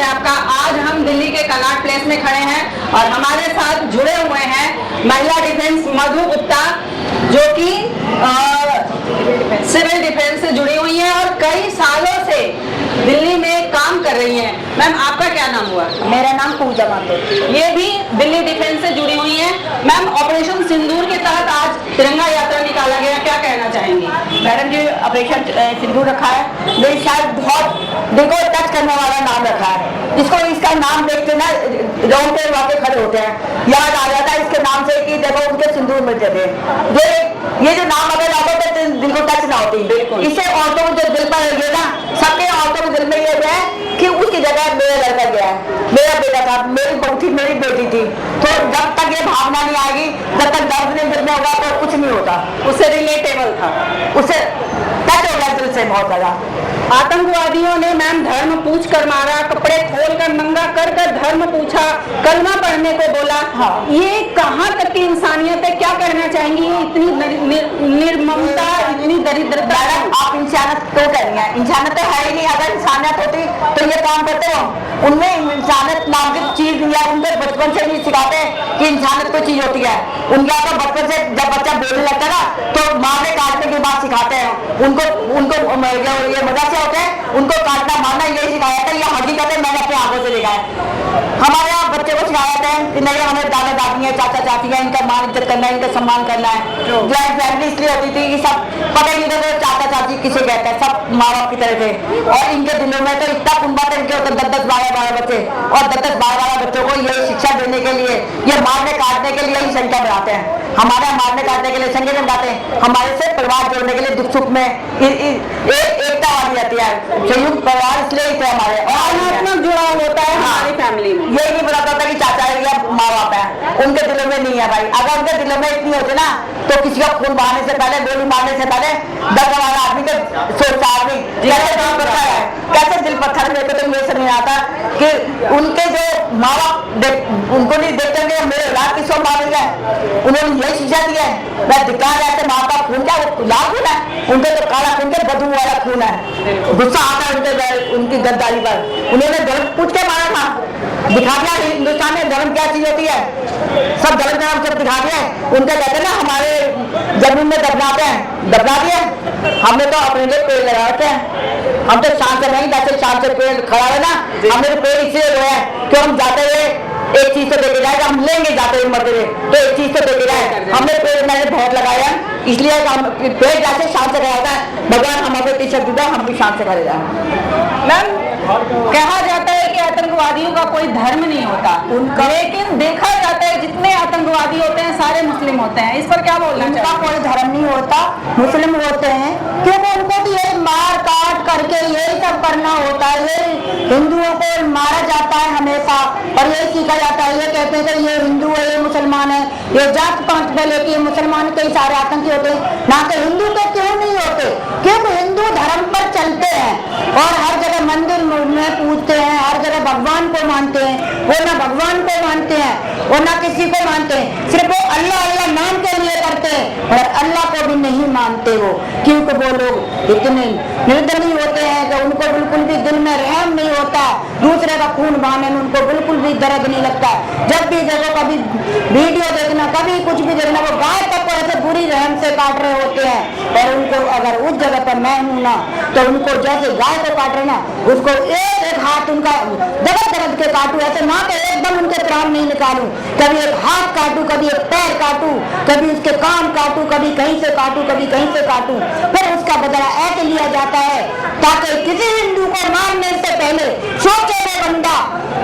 है आपका। आज हम दिल्ली के कनॉट प्लेस में खड़े हैं और हमारे साथ जुड़े हुए हैं महिला डिफेंस मधु गुप्ता, जो कि सिविल डिफेंस से जुड़ी हुई हैं और कई सालों से दिल्ली में काम कर रही हैं। मैम, आपका क्या नाम हुआ? मेरा नाम पूजा मातो। ये भी दिल्ली डिफेंस से जुड़ी हुई हैं। मैम, ऑपरेशन सिंदूर के तहत आज तिरंगा यात्रा निकाला गया, क्या कहना चाहेंगी? मैडम जी, ऑपरेशन सिंदूर रखा है, मेरी शायद बहुत दिल को टच करने वाला नाम रखा है। इसको इसका नाम देखते ना रोंगटे वाके खड़े होते हैं, याद आ जाता है इसके नाम से कि देखो उनके सिंदूर मिलते थे। ये जो नाम अगर आता तो दिल को टच ना होती। इससे औरतों को जो दिल पर ये ना, सबके औरतों के दिल में ये है कि उसकी जगह मेरा लड़का गया है, मेरा बेटा था, मेरी बहू थी, मेरी बेटी थी। तो जब तक ये भावना नहीं आएगी, जब तक दर्द नहीं दिल में होगा तो कुछ नहीं होता। उससे रिलेटेबल था, उससे टच हो गया दिल से बहुत ज्यादा। आतंकवादियों ने मैम धर्म पूछ कर मारा, कपड़े खोल कर नंगा कर धर्म पूछा, कलमा पढ़ने को बोला। हाँ। ये कहाँ तक की इंसानियत है, क्या कहना चाहेंगी? ये इतनी निर्ममता, इतनी दरिद्रता। आप इंसानियत क्यों कह रही हैं? इंसानियत तो है ही नहीं। अगर इंसानियत होती तो ये काम करते हो। उनमें इंसानियत नाम की चीज दिया, उनके बचपन से नहीं सिखाते कि इंसानियत कोई चीज होती है। उनका तो बचपन से जब बच्चा बोलने लगता है ना तो मारने काटने की बात सिखाते हैं उनको। ये मदरसे होते हैं, उनको काटना मारना यही सिखाया जाता है। ये हकीकत है, मैंने अपने आंखों से देखा है। हमारे यहाँ बच्चे को सिखाया जाता है कि नहीं, हमें दादा दादी है, चाचा चाची है, इनका मान इज्जत करना है, इनका सम्मान करना है। जॉइंट फैमिली इसलिए होती थी कि सब पता ही नहीं था तो चाचा चाची किसे कहते हैं, सब माँ बाप की तरह थे। और इनके दिलों में तो इतना कुंबा था, इनके होते 10-10, 12-12 बच्चे, और 10-10, 12-12 बच्चों को यही शिक्षा देने के लिए, ये मारने काटने के लिए ही संख्या बढ़ाते हैं। हमारे मारने काटने के लिए संख्या बढ़ाते हैं, हमारे से परिवार जोड़ने के लिए दुख सुख में एकता वाली रहती है। संयुक्त परिवार इसलिए ही थे हमारे, भावनात्मक जुड़ाव होता है हमारी फैमिली में। यही नहीं पता था कि चाचा है या माँ बाप है, उनके दिलों में नहीं है भाई। अगर उनके दिलों में इतनी होती ना तो किसी का खून बहाने से पहले, गोली मारने से पहले 10 वाला आदमी के सोचता आदमी कैसे दिल पत्थर है, कैसे दिल पत्थर मेरे को तो ये समझ आता कि उनके जो माँ बाप उनको नहीं देखते कि मेरे औलाद किसको मार दिया है। उन्होंने यही शिक्षा दी है। मैं दिखा जाते माँ बाप खून क्या लाल खून है, उनके तो काला खून के बदबू वाला खून है। गुस्सा आता है उनकी गद्दारी पर। उन्होंने धर्म पूछ के मारा था, दिखा दिया हिंदुस्तान में धर्म क्या चीज होती है, सब धर्म का नाम सब दिखा दिया। उनके कहते ना हमारे जमीन में दबनाते हैं, दबना दिया। हमने तो अपने लिए पेड़ लगा रखे हैं, हम तो शान से नहीं, जैसे शान से पेड़ खड़ा है ना, हमने तो पेड़ इसलिए लगाया है कि हम जाते हुए एक चीज तो देखे जाएगा, हम लेंगे जाते हुए मरते हुए तो एक चीज तो देखे जाए। हमने पेड़ मैंने बहुत लगाया, इसलिए हम पेड़ जैसे शान से खड़ा होता है, भगवान हमारे इतनी शक्ति दे, हम भी शान से खड़े जाए। मैम, कहा जाता है कि आतंकवादियों का कोई धर्म नहीं होता उनका, लेकिन देखा जाता है जितने आतंकवादी होते हैं सारे मुस्लिम होते हैं। इस पर क्या बोलना? उनका कोई धर्म नहीं होता, मुस्लिम होते हैं, क्योंकि उनको भी यही मार काट करके यही सब करना होता है। ये हिंदुओं को मारा जाता है हमेशा और यही सीखा जाता है। ये कहते हैं कि ये हिंदू है, ये मुसलमान है, ये जात पात पे लेके मुसलमान कई सारे आतंकी होते हैं, ना कि हिंदू तो क्यों नहीं होते, क्योंकि हिंदू धर्म पर चलते हैं और हर जगह मंदिर में पूजते हैं, हर जगह भगवान को मानते हैं। वो ना भगवान को मानते हैं और ना किसी को मानते हैं, सिर्फ वो अल्लाह अल्लाह नाम के लिए करते हैं और अल्लाह को भी नहीं मानते वो, क्योंकि वो लोग इतने निर्दयी होते हैं कि उनको बिल्कुल भी दिल में रहम नहीं होता। दूसरे का खून बहाने में उनको बिल्कुल भी दर्द नहीं लगता। जब भी देखो, कभी वीडियो देखना, कभी कुछ भी देखना, वो गाय तक को ऐसे बुरी रहम से काट रहे होते हैं। और उनको अगर उस जगह पर मैं हूँ ना तो उनको जैसे गाय को काट रहे ना, उसको एक हाथ उनका दबद के काटू, ऐसे ना कि एकदम उनके प्राण नहीं निकालू, कभी एक हाथ काटू, कभी एक पैर काटू, कभी उसके कान काटू, कभी कहीं से काटू, कभी कहीं से काटू। फिर उसका बदला ऐसे लिया जाता है ताकि किसी हिंदू को मारने से पहले सोचे वो बंदा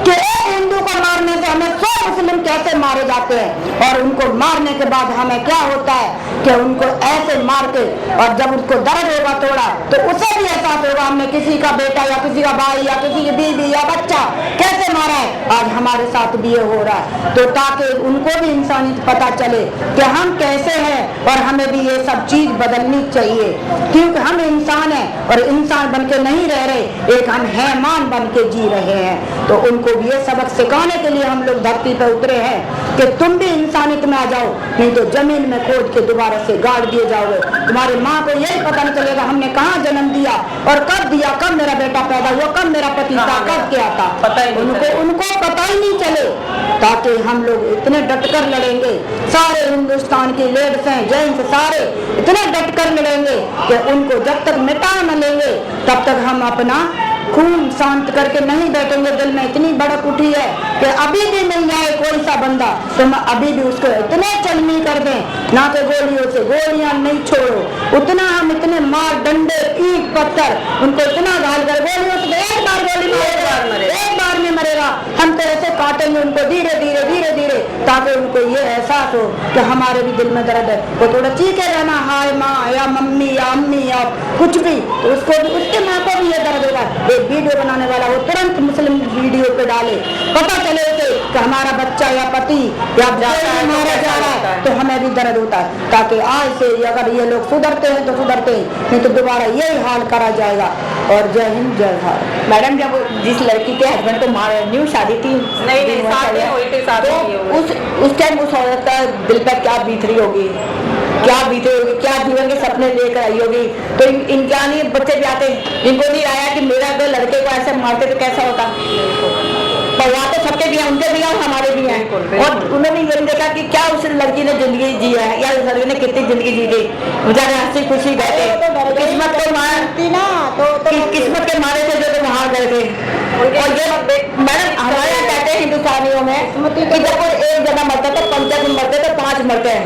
कि एक हिंदू को मारने से हमें 100 मुस्लिम कैसे मारे जाते हैं, और उनको मारने के बाद हमें क्या होता है कि उनको ऐसे मार के, और जब उसको दर्द होगा थोड़ा तो उसे भी एहसास होगा हमने किसी का बेटा या किसी का भाई या किसी की बीवी या बच्चा कैसे मारा है। आज हमारे साथ भी ये हो रहा है, तो ताकि उनको भी इंसानियत पता चले कि हम कैसे हैं और हमें भी ये सब चीज बदलनी चाहिए, क्योंकि हम इंसान हैं और इंसान बन के नहीं रह रहे, एक हम हैमान बन के जी रहे हैं। तो उनको भी ये सबक सिखाने के लिए हम लोग धरती पर उतरे हैं कि तुम भी इंसानियत में आ जाओ, नहीं तो जमीन में खोद के दोबारा से गाड़ दिए जाओगे। तुम्हारी माँ को यही पता नहीं चलेगा हमने कहाँ जन्म दिया और कब दिया, कब मेरा बेटा पैदा हुआ, कब मेरा पति था, कब क्या था, उनको पता ही नहीं चले। ताकि हम लोग इतने डटकर लड़ेंगे, सारे हिंदुस्तान की लेडीज हैं, जेंट्स सारे इतने डटकर लड़ेंगे कि उनको जब तक मिटा न लेंगे तब तक हम अपना खून शांत करके नहीं बैठेंगे। दिल में इतनी भड़क उठी है कि अभी भी मिल जाए कोई सा बंदा तो हम अभी भी उसको इतने चलनी कर दें, ना कि गोलियों से गोलियां नहीं छोड़ो, उतना हम इतने मार डंडे ईंट पत्थर उनको इतना घाल कर गोलियों से एक बार गोली एक बार में मरेगा, हम तो ऐसे काटेंगे उनको धीरे धीरे धीरे धीरे ताकि उनको ये एहसास हो कि हमारे भी दिल में दर्द है। वो थोड़ा चीखे रहना हाय माँ या मम्मी या अम्मी या कुछ भी, तो उसको भी उसके माँ को भी ये दर्द होगा। वीडियो बनाने वाला वो तुरंत मुस्लिम वीडियो पे डाले, पता चले उसे कि हमारा बच्चा या पति या मारा जा रहा है तो हमें भी दर्द होता है। ताकि आज से अगर ये लोग सुधरते हैं तो सुधरते हैं, नहीं तो दोबारा यही हाल करा जाएगा। और जय हिंद जय भारत। मैडम जब जिस लड़की के हस्बैंड को न्यू शादी थी, नहीं तो उस टाइम उस औरत का दिल पर क्या बीत रही होगी, क्या बीते होगी, क्या जीवन के सपने लेकर आई होगी। तो इनके बच्चे भी आते, इनको नहीं आया कि मेरा अगर लड़के को ऐसे मारते तो कैसा होता। परिवार तो सबके भी हैं, उनके भी हैं और हमारे भी हैं। और उन्होंने ये देखा कि क्या उस लड़की ने जिंदगी जी है या उस लड़की ने कितनी जिंदगी जी गई, बेचारे हंसी खुशी गए थे, किस्मत को मारती ना तो किस्मत के मारे थे जो तो वहां गए थे। और ये मैडम हमारे यहाँ कहते हैं हिंदुस्तानियों में कि जब कोई एक जना मरता तो 50 दिन मरते तो 5 मरते हैं।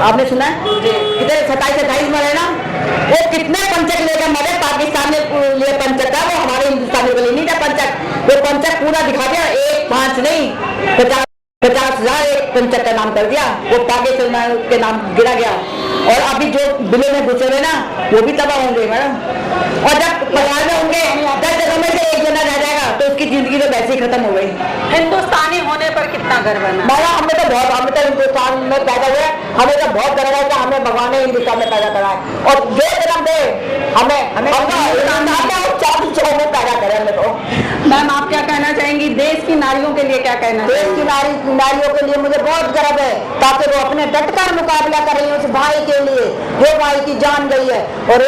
आपने सुना है कितने 27-28 मरे ना, वो कितने पंचक लेकर मरे। पाकिस्तान ने लिए पंचक था, वो हमारे हिंदुस्तानियों के लिए नहीं था पंचक। वो पंचक पूरा दिखा दिया, 1 5 नहीं 50,000 एक पंचक का नाम कर दिया, वो पाकिस्तान के नाम गिरा गया। और अभी जो बिलों में घुसे हुए ना वो भी तबाह होंगे मैडम। और जब परिवार में होंगे 10 जगह में से एक जना रह जाएगा तो उसकी जिंदगी तो वैसे ही खत्म हो गई। हिंदुस्तानी होने पर कितना गर्व है मैडम, हमें तो हिंदुस्तान में पैदा हुए, हमें तो बहुत गर्व है कि हमें भगवान ने हिंदुस्तान में पैदा करा है। और जो जन्म दे हमें में पैदा करे हमें तो। मैम आप क्या कहना चाहेंगी, देश की नारियों के लिए क्या कहना देश की नारियों के लिए मुझे बहुत गर्व है, ताकि वो अपने डटकर मुकाबला कर रही है उस भाई के लिए जो भाई की जान गई है, और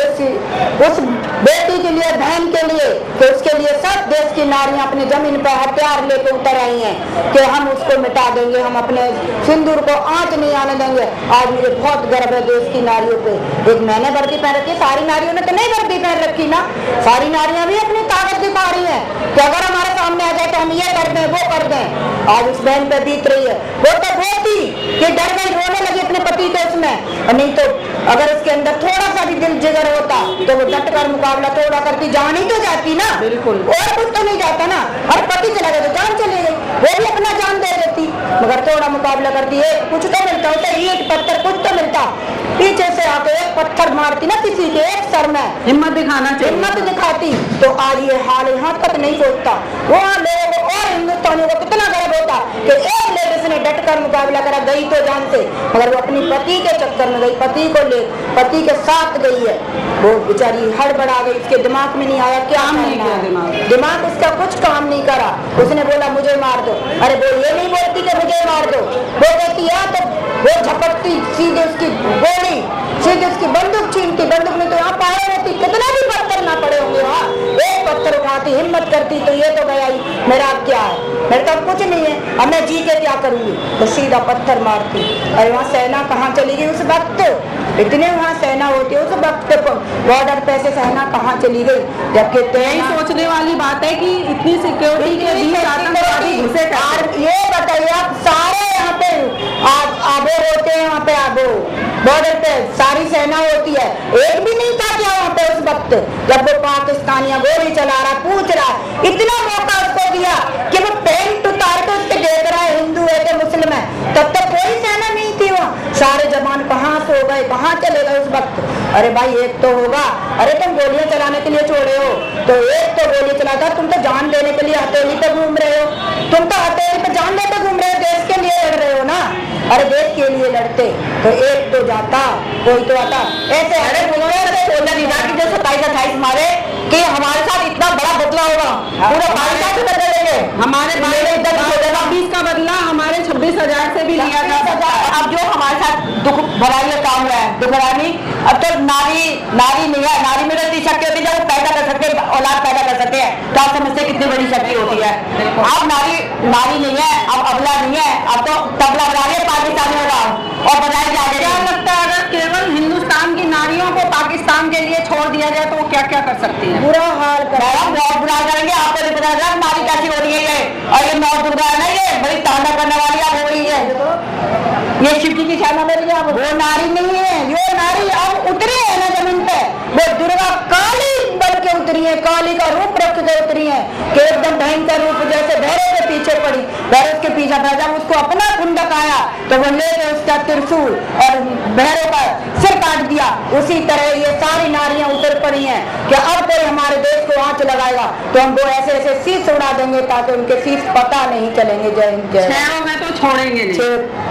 उस बेटी के लिए, बहन के लिए, कि उसके लिए सब देश की नारियां अपने जमीन पर हथियार लेकर उतर आई हैं कि हम उसको मिटा देंगे, हम अपने सिंदूर को आंच नहीं आने देंगे। आज मुझे बहुत गर्व है देश की नारियों पे। एक मैंने वर्दी पहन रखी, सारी नारियों ने तो नहीं वर्दी पहन रखी ना, सारी नारियां भी अपनी ताकत दिखा रही है कि अगर हमारे सामने आ जाए तो हम ये कर दें वो कर दें। आज उस बहन पे बीत रही है, वो तो थी कि डर गई, रोने लगी अपने पति के उसमें। नहीं तो अगर उसके अंदर थोड़ा सा भी दिल जिगर होता तो वो डटकर मुकाबला थोड़ा करती, जान ही तो जाती ना, बिल्कुल, और कुछ तो नहीं जाता ना। और पति चला गया तो जान चली गई, वो भी अपना जान दे देती, मगर थोड़ा मुकाबला करती है, कुछ तो मिलता होता, ईंट पत्थर कुछ तो मिलता। पीछे से आके एक पत्थर मारती ना किसी के एक सर में, हिम्मत दिखाना चाहिए, हिम्मत दिखाती तो आज ये हाल यहाँ तक नहीं सोचता। वहाँ लोगों को और हिंदुस्तानियों को कितना गर्व होता कि एक लेडीज ने डटकर मुकाबला करा, गई तो जान से, मगर वो अपनी पति के चक्कर में गई, पति को ले पति के साथ गई है। वो बेचारी हड़बड़ा गई, उसके दिमाग में नहीं आया क्या नहीं किया, दिमाग उसका कुछ काम नहीं करा। उसने बोला मुझे मार दो, अरे वो ये नहीं बोलती कि मुझे मार दो, वो कहती है तो वो झपटती सीधे उसकी गोली, सीधे उसकी बंदूक छीनती, बंदूक में तो यहाँ पाए रहती, कितना भी पत्थर ना पड़े होंगे वहाँ, एक पत्थर उठाती, हिम्मत करती तो ये तो गया ही, मेरा अब क्या है, मेरे तो कुछ नहीं है, अब मैं जी के क्या करूंगी, तो सीधा पत्थर मारती। अरे वहाँ सेना कहाँ चली गई उस वक्त, इतने वहाँ सेना होती है उस वक्त, बॉर्डर पे से सेना कहाँ चली गई। जबकि यही सोचने वाली बात है कि इतनी सिक्योरिटी के बीच आतंकवादी घुसे। ये बताइए आप, सारे यहाँ पे आबो होते हैं, वहाँ पे आबो बॉर्डर पे सारी सेना होती है, एक भी नहीं था क्या वहाँ पे उस वक्त जब वो पाकिस्तानिया गोली चला रहा, पूछ रहा, इतना मौका उसको दिया कि वो पेंट उतार के उसके देख रहा है हिंदू है कि मुस्लिम है, तब तक कोई सेना नहीं थी वहाँ। सारे जवान कहाँ सो गए, कहाँ चले गए उस वक्त। अरे भाई एक तो होगा, अरे तुम गोलियां चलाने के लिए छोड़े हो तो एक तो गोली चलाता, तुम तो जान देने के लिए हथेली पे घूम रहे हो, तुम तो हथेली पे जान लेते घूम रहे हो, देश के लिए लड़ रहे हो ना। अरे देश के लिए लड़ते तो एक तो जाता, कोई तो आता। ऐसे अरे सोचा नहीं था कि जो 27-28 मारे कि हमारे साथ इतना बड़ा बदला होगा, पूरा 22 का बदला लेंगे, हमारे 22 का बदला हमारे 26 30,000 से भी लिया जा सकता है। अब जो हमारे साथ दुख भराई का काम हुआ है, दुख भराई, अब तो नारी नहीं है, नारी में इतनी शक्ति होती है जब वो पैदा कर सकते हैं, औलाद पैदा कर सकते हैं, तो आप समझते हैं कितनी बड़ी शक्ति होती है। अब नारी नहीं है, अब अबला नहीं है, अब तो तबला बजा रही है पाकिस्तानियों का और बजाई जा रही है। क्या लगता है अगर केवल हिंदुस्तान की नारियों को पाकिस्तान के लिए छोड़ दिया जाए तो वो क्या क्या कर सकती है? बुरा हाल कर बहुत बुरा करेंगे। आपको नहीं पता चला नारी कैसी हो रही है ये, और ये 9 दुर्गा है ना, ये बड़ी तांडव करने वाली आप हो रही है, ये शिव जी की शाना में रही है। वो नारी नहीं है, वो नारी अब उतरी है ना जमीन पे, वो दुर्गा काली बन के उतरी है, काली का रूप रख के उतरी है कि एकदम भयंकर रूप, जैसे भैरव के पीछे पड़ी, भैरव के पीछे पड़ा, जब उसको अपना कुंडक आया तो वो ले गए उसका त्रिशूल और भैरव का सिर काट दिया। उसी तरह ये सारी नारियां उतर पड़ी हैं कि अब कोई हमारे देश को आंच लगाएगा तो हम वो ऐसे ऐसे शीश उड़ा देंगे ताकि उनके शीश पता नहीं चलेंगे। जय हिंद, जय शहरों में तो छोड़ेंगे नहीं।